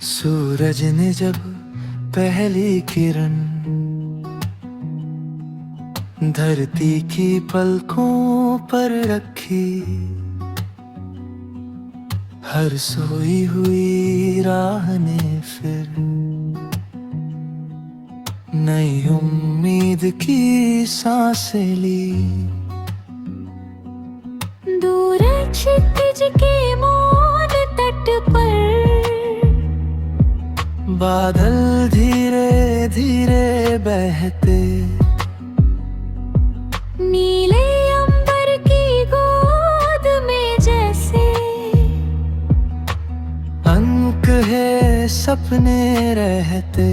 सूरज ने जब पहली किरण धरती की पलकों पर रखी, हर सोई हुई राह ने फिर नई उम्मीद की सांसें ली। दूर क्षितिज के मौन तट पर बादल धीरे धीरे बहते, नीले अंबर की गोद में जैसे अंक है सपने रहते।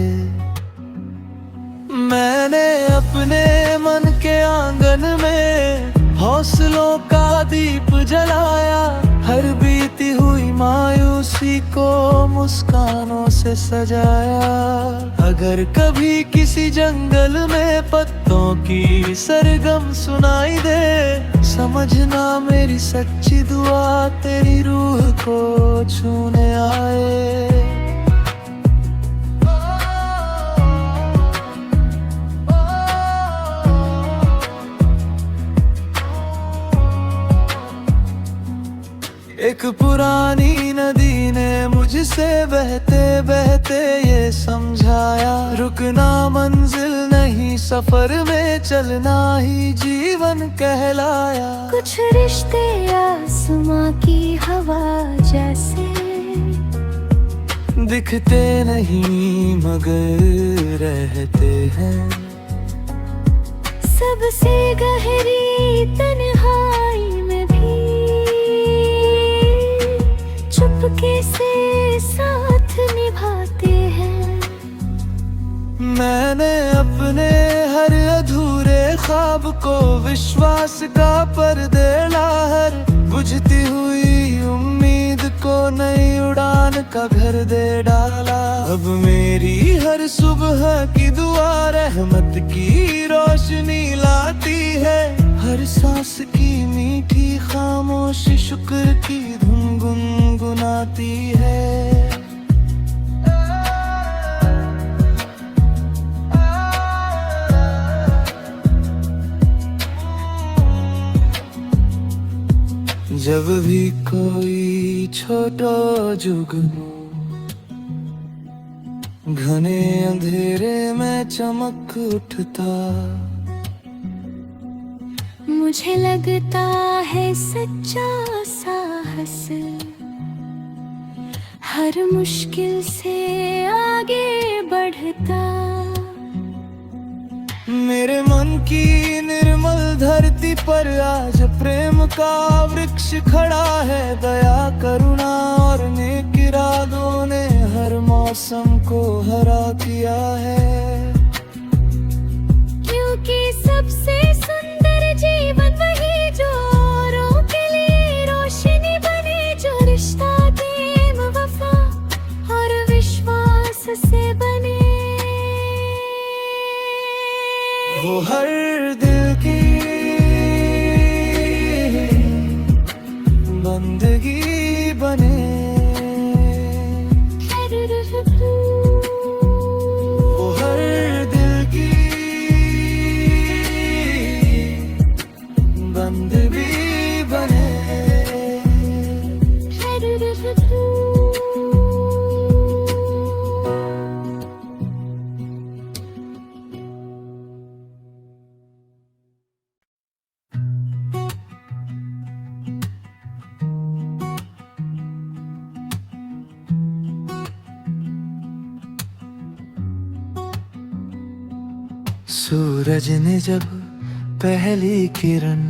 मैंने अपने मन के आंगन में हौसलों का दीप जलाया, हर बीती हुई मायूसी को मुस्कानों से सजाया। अगर कभी किसी जंगल में पत्तों की सरगम सुनाई दे, समझना मेरी सच्ची दुआ तेरी रूह को छूने आए। एक पुरानी नदी ने मुझसे बहते बहते ये समझाया, रुकना मंजिल नहीं सफर में चलना ही जीवन कहलाया। कुछ रिश्ते आसमां की हवा जैसे दिखते नहीं मगर रहते हैं, सबसे गहरी तन्हाई में भी चुपके से साथ निभाते हैं। मैंने अपने हर अधूरे ख्वाब को विश्वास का पर्दे लाहर, बुझती हुई उम्मीद को नई उड़ान का घर दे डाला। अब मेरी हर सुबह की दुआ रहमत की रोशनी लाती है, हर सांस की मीठी खामोशी शुक्र की धुन गुनगुनाती है। जब भी कोई छोटा जुगनू घने अंधेरे में चमक उठता, मुझे लगता है सच्चा साहस हर मुश्किल से आगे बढ़ता। मेरे मन की निर्मल धरती पर आज प्रेम का वृक्ष खड़ा है। दया करुणा और नेक इरादों ने हर मौसम को हरा किया है। क्योंकि सबसे सुंदर जीवन वही जो औरों के लिए रोशनी बने, जो रिश्ता प्रेम वफा और विश्वास से बने। वो हर दिल की बंदगी बने, वो हर दिल की बंदगी बने। सूरज ने जब पहली किरण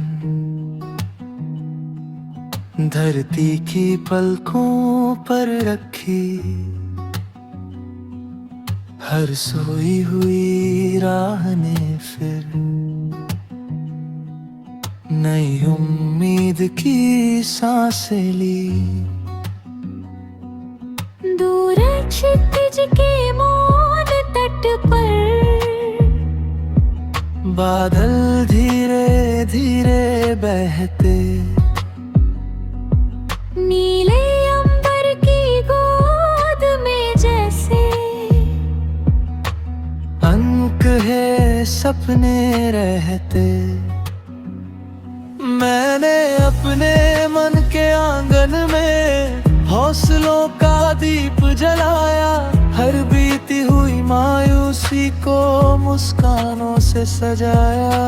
धरती की पलकों पर रखी, हर सोई हुई राह ने फिर नई उम्मीद की सांसें ली। दूर क्षितिज के मौन तट पर बादल धीरे धीरे बहते, नीले अंबर की गोद में जैसे सपने रहते। मैंने अपने मन के आंगन में हौसलों का दीप जलाया, हर बीती हुई मायूसी को मुस्कानों से सजाया।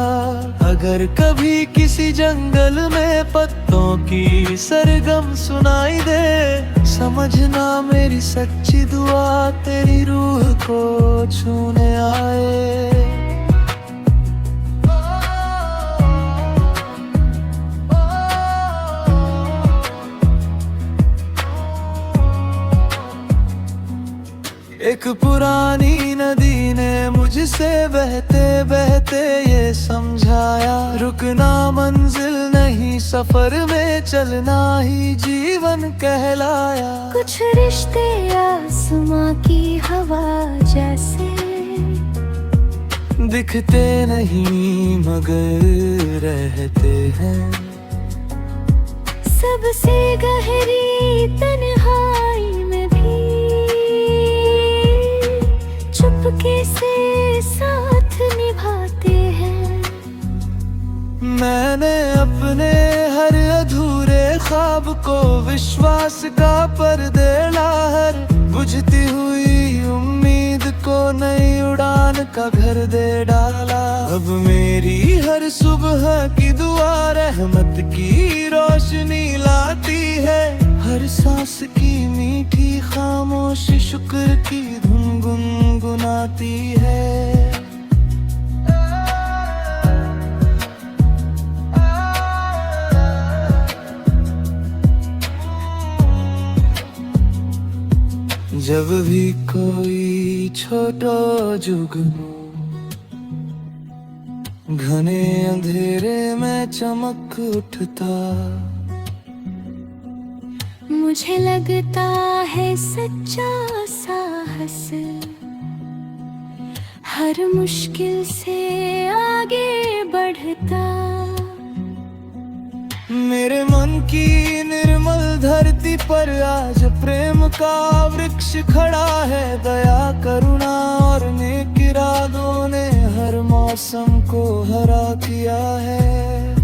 अगर कभी किसी जंगल में पत्तों की सरगम सुनाई दे, समझना मेरी सच्ची दुआ तेरी रूह को छूने आए। एक पुरानी नदी ने मुझसे बहते बहते ये समझाया, रुकना मंजिल नहीं सफर में चलना ही जीवन कहलाया। कुछ रिश्ते आसमां की हवा जैसे, दिखते नहीं मगर रहते हैं। सबसे गहरी तन्हाई में भी चुपके से साथ निभाते हैं। मैंने अपने हर अधूरे ख्वाब को विश्वास का पर्दे लाकर, बुझती हुई उम्मीद को नई उड़ान का घर दे डाला। अब मेरी हर सुबह की दुआ रहमत की रोशनी लाती है, हर सांस की मीठी खामोशी शुक्र की धुन गुनगुनाती है। जब भी कोई छोटा जुगनू घने अंधेरे में चमक उठता, मुझे लगता है सच्चा साहस हर मुश्किल से आगे बढ़ता। मेरे मन की निर्मल धरती पर आज प्रेम का वृक्ष खड़ा है। दया करुणा और नेक इरादों ने हर मौसम को हरा किया है।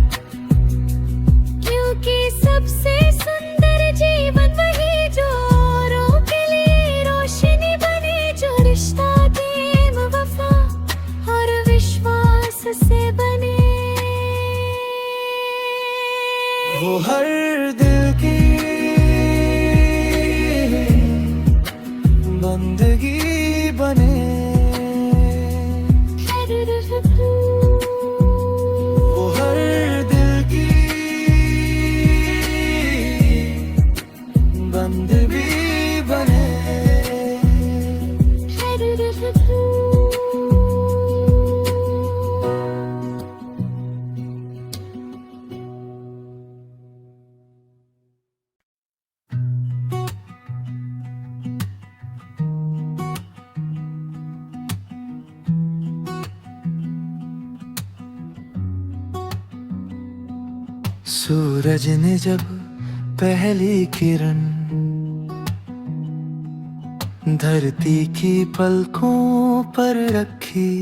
क्योंकि सबसे सुंदर जीवन वही जो औरों के लिए रोशनी बने, जो रिश्ता प्रेम वफा और विश्वास से बने। वो हर दिल की बंदगी बने, वो हर दिल की बंदगी बने। सूरज ने जब पहली किरण धरती की पलकों पर रखी,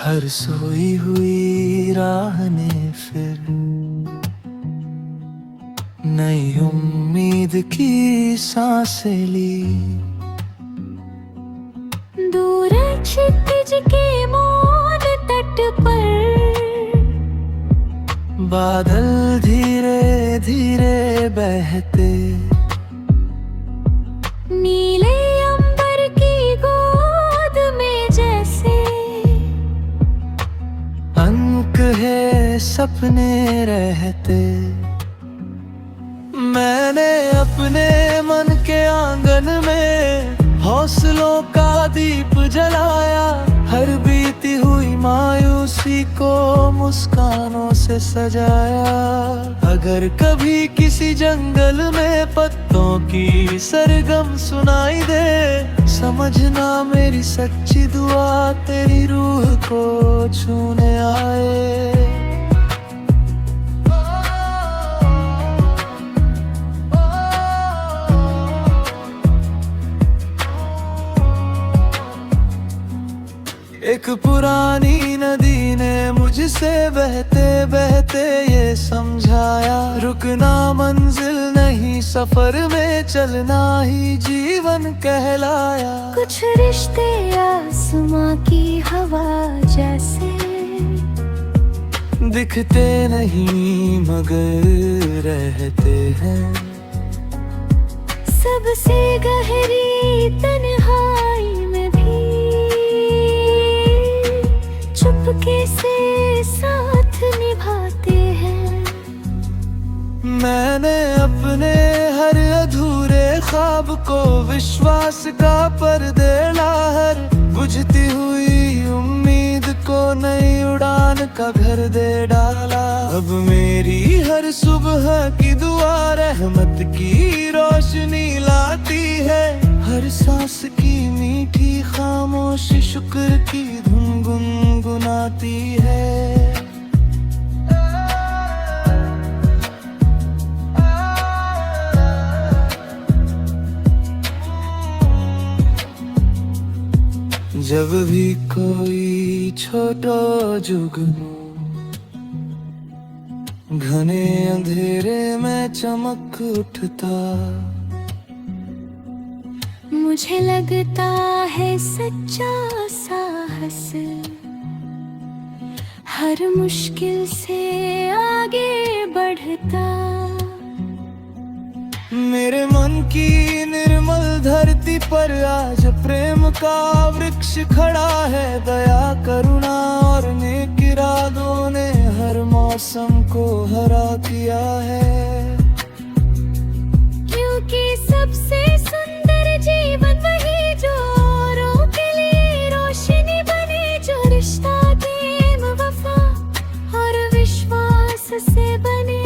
हर सोई हुई राह ने फिर नई उम्मीद की सांसें ली। दूर क्षितिज के मौन तट पर बादल धीरे धीरे बहते, नीले अंबर की गोद में जैसे अंक है सपने रहते। मैंने अपने मन के आंगन में हौसलों का दीप जलाया, हर बीती हुई मायूसी को मुस्कानों से सजाया। अगर कभी किसी जंगल में पत्तों की सरगम सुनाई दे, समझना मेरी सच्ची दुआ तेरी रूह को छूने आए। एक पुरानी नदी ने मुझसे बहते बहते ये समझाया, रुकना मंजिल नहीं सफर में चलना ही जीवन कहलाया। कुछ रिश्ते आसमां की हवा जैसे, दिखते नहीं मगर रहते हैं। सबसे गहरी तन्हाई में भी चुपके से साथ निभाते हैं। मैंने अपने हर अधूरे ख्वाब को विश्वास का पर्दे लाहर, बुझती हुई उम्मीद को नई उड़ान का घर दे डाला। अब मेरी हर सुबह की दुआ रहमत की रोशनी लाती है, हर सांस की मीठी खामोशी शुक्र की धुन गुनगुनाती है। जब भी कोई छोटा जुगनू घने अंधेरे में चमक उठता, मुझे लगता है सच्चा साहस हर मुश्किल से आगे बढ़ता। मेरे मन की निर्मल धरती पर आज प्रेम का वृक्ष खड़ा है। दया करुणा और नेक इरादों ने हर मौसम को हरा किया है। क्योंकि सबसे सुंदर जीवन वही जो औरों के लिए रोशनी बने, जो रिश्ता प्रेम वफा और विश्वास से बने।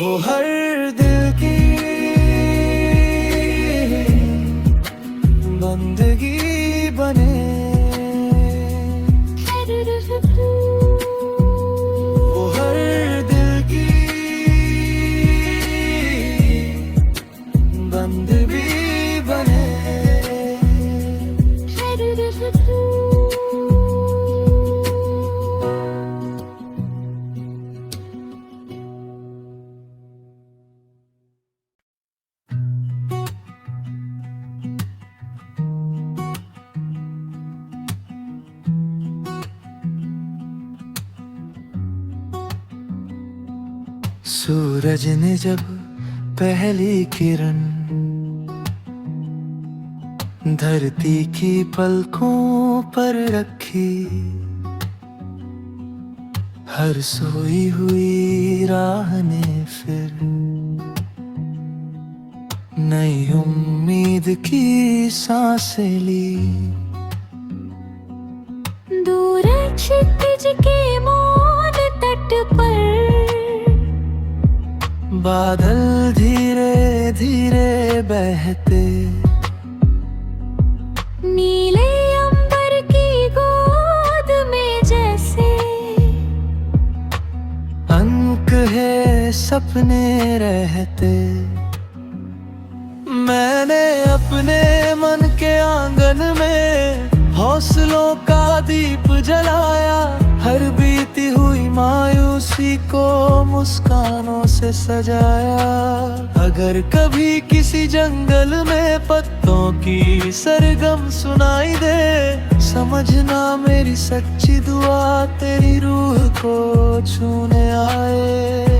वो हर दिल की बंदगी बने, वो हर दिल की बंदगी बने। सूरज ने जब पहली किरण धरती की पलकों पर रखी, हर सोई हुई राह ने फिर नई उम्मीद की सांसें ली। दूर क्षितिज के मौन तट पर बादल धीरे धीरे बहते, नीले अंबर की गोद में जैसे अंक है सपने रहते। मैंने अपने मन के आंगन में हौसलों का दीप जलाया, हर बीती हुई मायूसी को मुस्कानों से सजाया। अगर कभी किसी जंगल में पत्तों की सरगम सुनाई दे, समझना मेरी सच्ची दुआ तेरी रूह को छूने आए।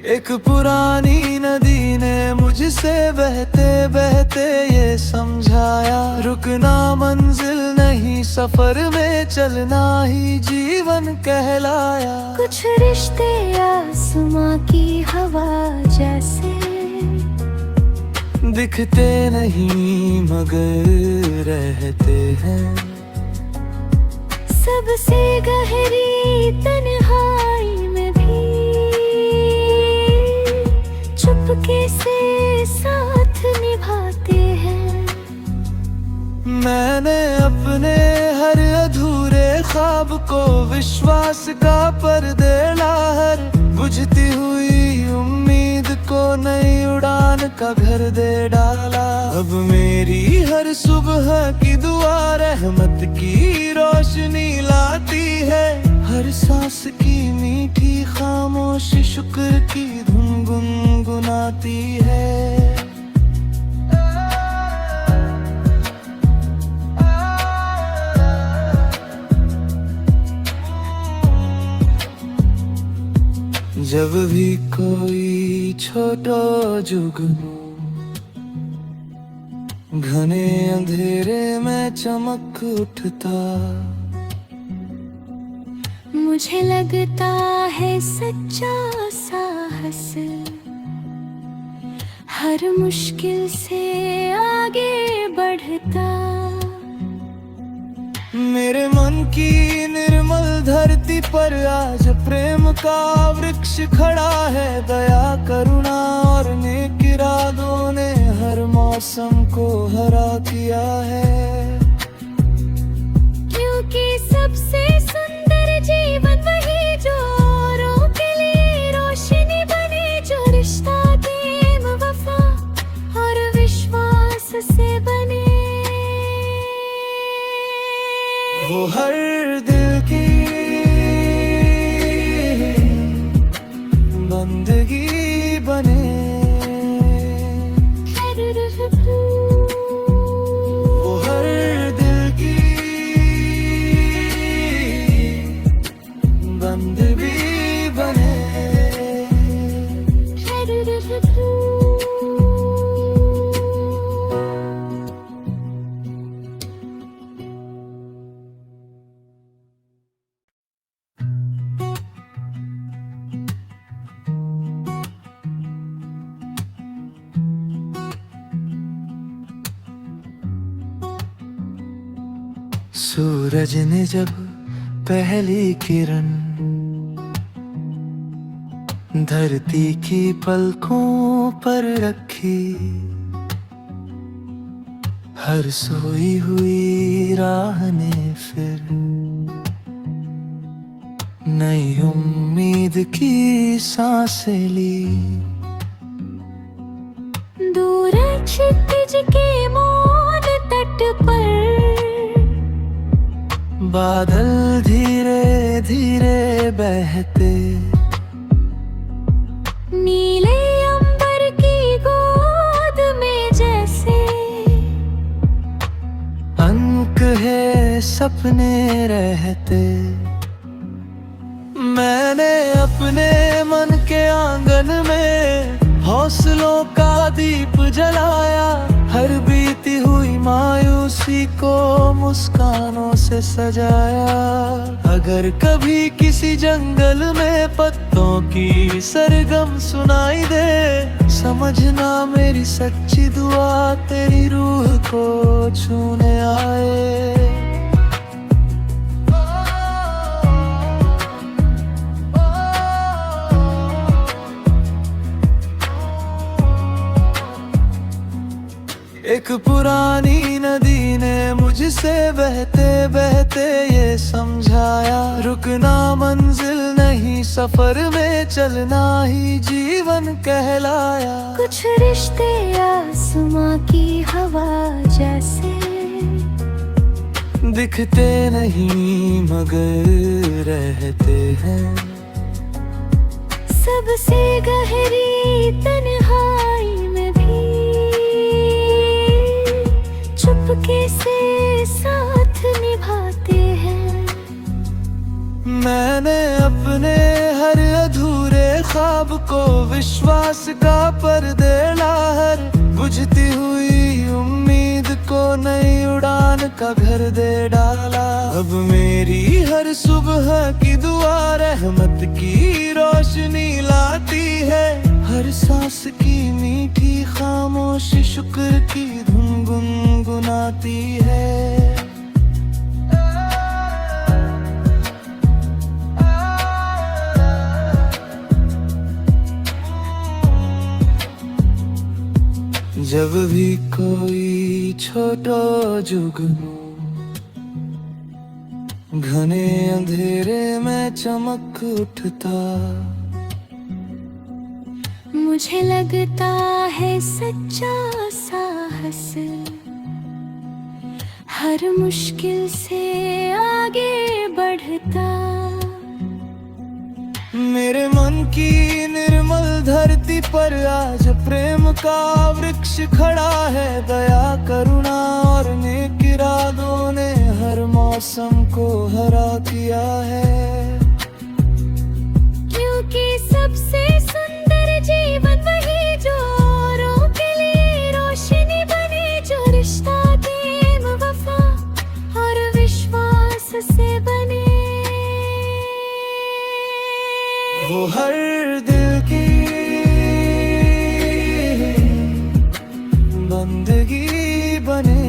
एक पुरानी नदी ने मुझसे बहते बहते ये समझाया, रुकना मंजिल नहीं सफर में चलना ही जीवन कहलाया। कुछ रिश्ते आसमां की हवा जैसे, दिखते नहीं मगर रहते हैं। सबसे गहरी तन्हाई में भी चुपके से साथ निभाते हैं। मैंने अपने हर अधूरे ख्वाब को विश्वास का पर्दे लाहर, बुझती हुई उम्मीद को नई उड़ान का घर दे डाला। अब मेरी हर सुबह की दुआ रहमत की रोशनी लाती है, हर सांस की मीठी खामोशी शुक्र की धुन गुनगुनाती है। जब भी कोई छोटा जुगनू घने अंधेरे में चमक उठता, मुझे लगता है सच्चा साहस हर मुश्किल से आगे बढ़ता। मेरे मन की निर्मल धरती पर आज प्रेम का वृक्ष खड़ा है, दया करुणा और नेक इरादों ने हर मौसम को हरा किया है। क्योंकि सबसे सुंदर जीवन वही जो औरों के लिए रोशनी बने, जो रिश्ता प्रेम वफा और विश्वास से बने। वो हर दिल की बंदगी बने, वो हर दिल की बंदगी बने। सूरज ने जब पहली किरण धरती की पलकों पर रखी, हर सोई हुई राह ने फिर नई उम्मीद की सांसें ली। दूर क्षितिज के मौन तट पर बादल धीरे धीरे बहते, नीले अंबर की गोद में जैसे अंक है सपने रहते। मैंने अपने मन के आंगन में हौसलों का दीप जलाया, हर बीती हुई मायूसी को मुस्कानों से सजाया। अगर कभी किसी जंगल में पत्तों की सरगम सुनाई दे, समझना मेरी सच्ची दुआ तेरी रूह को छूने आए। एक पुरानी नदी ने मुझसे बहते बहते ये समझाया, रुकना मंजिल नहीं सफर में चलना ही जीवन कहलाया। कुछ रिश्ते आसमां की हवा जैसे दिखते नहीं मगर रहते हैं, सबसे गहरी तन्हाई में भी चुपके से साथ निभाते हैं। मैंने अपने हर अधूरे ख्वाब को विश्वास का पर्दे लाहर, बुझती हुई उम्मीद को नई उड़ान का घर दे डाला। अब मेरी हर सुबह की दुआ रहमत की रोशनी लाती है, हर सांस की मीठी खामोशी शुक्र की धुन गुनगुनाती है। जब भी कोई छोटा जुगनू घने अंधेरे में चमक उठता। मुझे लगता है सच्चा साहस हर मुश्किल से आगे बढ़ता। मेरे मन की निर्मल धरती पर आज प्रेम का वृक्ष खड़ा है। दया करुणा और नेक इरादों ने हर मौसम को हरा किया है। क्योंकि सबसे सुंदर जीवन वही जो औरों के लिए रोशनी बने, जो रिश्ता प्रेम वफा और विश्वास से बने। वो हर दिल की बंदगी बने।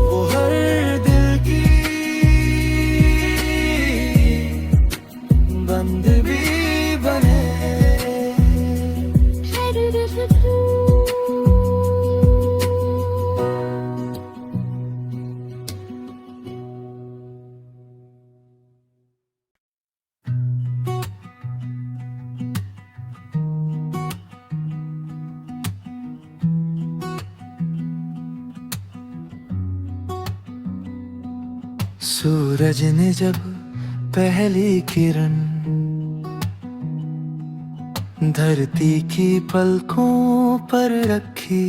वो हर दिल की बंदगी बने। सूरज ने जब पहली किरण धरती की पलकों पर रखी,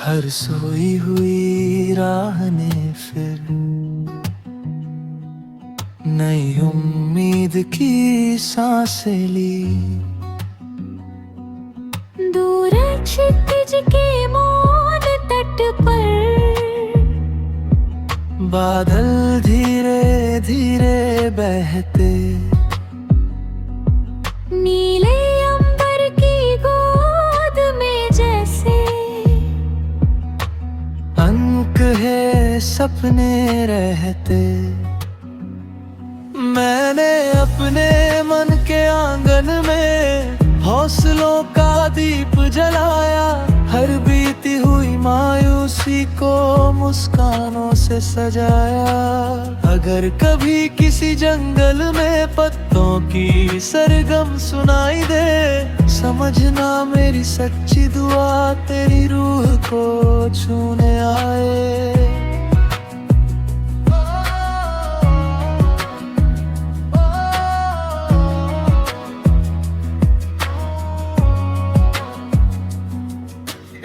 हर सोई हुई राह ने फिर नई उम्मीद की सांसें ली। दूर क्षितिज के मौन तट पर बादल धीरे धीरे बहते। नीले अंबर की गोद में जैसे अंक है सपने रहते। मैंने अपने मन के आंगन में हौसलों का दीप जलाया। हर बीती हुई मायूसी को मुस्कानों से सजाया। अगर कभी किसी जंगल में पत्तों की सरगम सुनाई दे, समझना मेरी सच्ची दुआ तेरी रूह को छूने आए।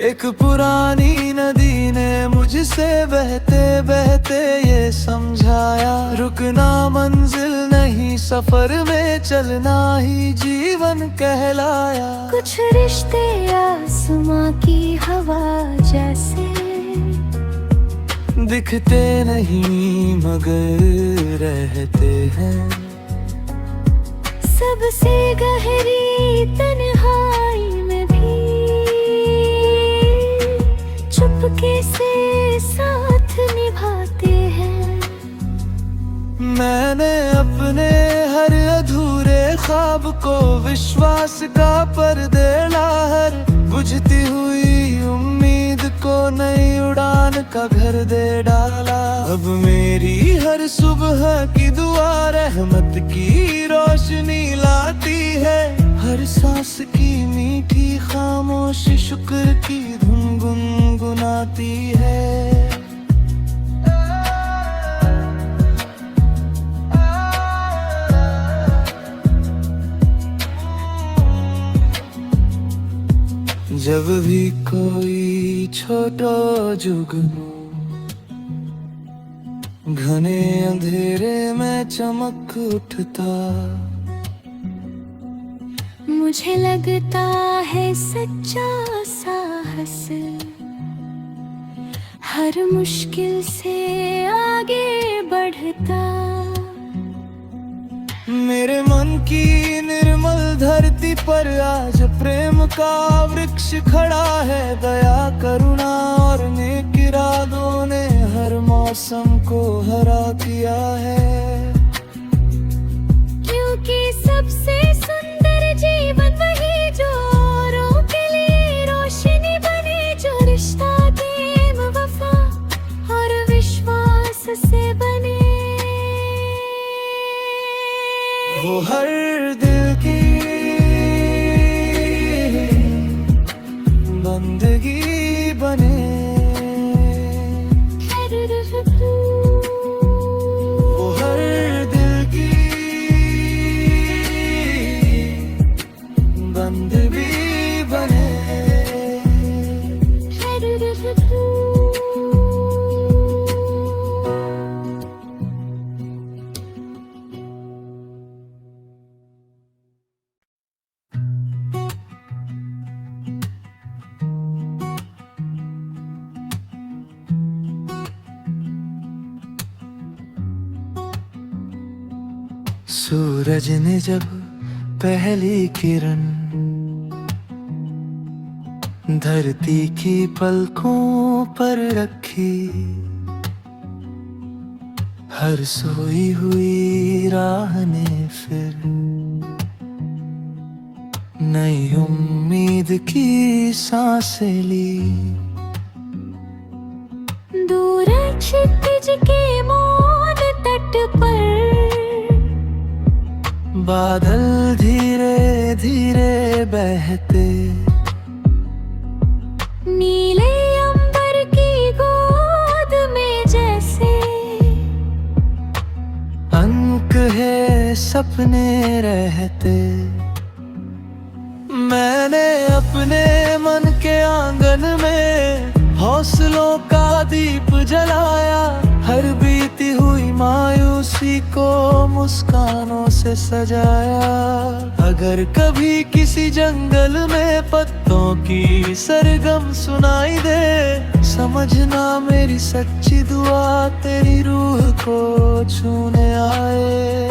एक पुरानी नदी ने मुझसे बहते बहते ये समझाया, रुकना मंजिल नहीं सफर में चलना ही जीवन कहलाया। कुछ रिश्ते आसमां की हवा जैसे दिखते नहीं मगर रहते हैं। सबसे गहरी तन्हाई में भी चुपके से साथ निभाते हैं। मैंने अपने हर अधूरे ख्वाब को विश्वास का पर्दे लाकर बुझती हुई उम्मीद को नई उड़ान का घर दे डाला। अब मेरी हर सुबह की दुआ रहमत की रोशनी लाती है। हर सांस की मीठी खामोशी शुक्र की धुन गुनगुनाती है। जब भी कोई छोटा जुगनू घने अंधेरे में चमक उठता, मुझे लगता है सच्चा साहस हर मुश्किल से आगे बढ़ता। मेरे मन की निर्मल धरती पर आज प्रेम का वृक्ष खड़ा है। दया करुणा और नेक इरादों ने हर मौसम को हरा किया है। क्योंकि सबसे सुंदर जीवन वही जो औरों के लिए रोशनी बने, जो रिश्ता हर दिल की बंदगी बने, वो हर दिल की बंदगी बने। सूरज ने जब पहली किरण धरती की पलकों पर रखी, हर सोई हुई राह ने फिर नई उम्मीद की सांसें ली। दूर क्षितिज के मौन तट पर बादल धीरे धीरे बहते, नीले अंबर की गोद में जैसे अंक है सपने रहते। मैंने अपने मन के आंगन में हौसलों का दीप जलाया, हर बीती हुई मायूसी को मुस्कानों से सजाया। अगर कभी किसी जंगल में पत्तों की सरगम सुनाई दे, समझना मेरी सच्ची दुआ तेरी रूह को छूने आए।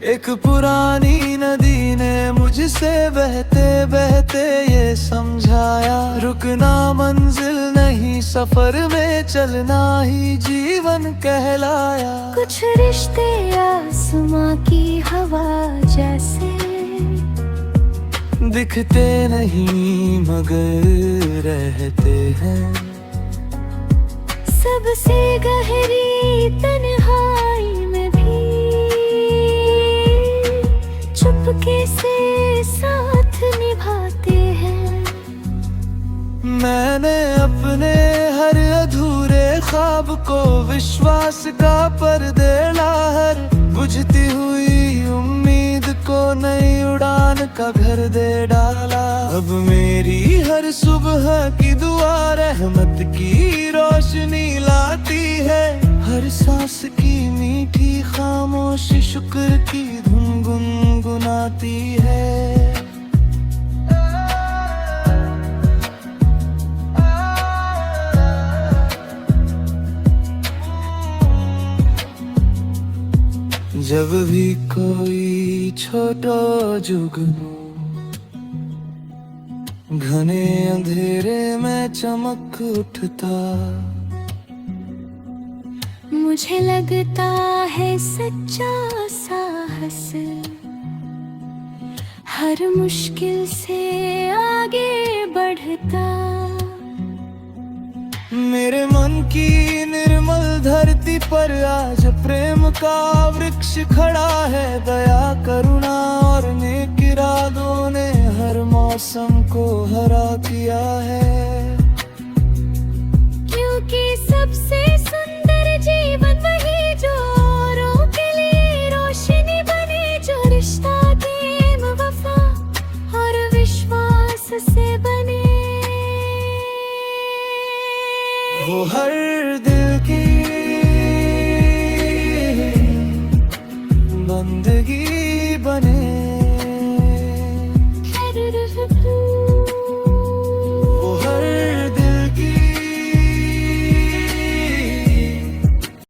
एक पुरानी नदी ने मुझसे बहते बहते ये समझाया, रुकना मंजिल नहीं सफर में चलना ही जीवन कहलाया। कुछ रिश्ते आसमां की हवा जैसे दिखते नहीं मगर रहते हैं, सबसे गहरी तन्हाई में भी चुपके से साथ निभाते हैं। मैंने अपने हर अधूरे ख्वाब को विश्वास का पर्दे लाकर, बुझती हुई उम्मीद को नई उड़ान का घर दे डाला। अब मेरी हर सुबह की दुआ रहमत की रोशनी लाती है, हर सांस की मीठी खामोशी शुक्र की धुन गुनगुनाती है। जब भी कोई छोटा जुगनू घने अंधेरे में चमक उठता, मुझे लगता है सच्चा साहस हर मुश्किल से आगे बढ़ता। मेरे मन की निर्मल धरती पर आज प्रेम का वृक्ष खड़ा है, दया करुणा और नेक इरादों ने हर मौसम को हरा किया है। क्योंकि सबसे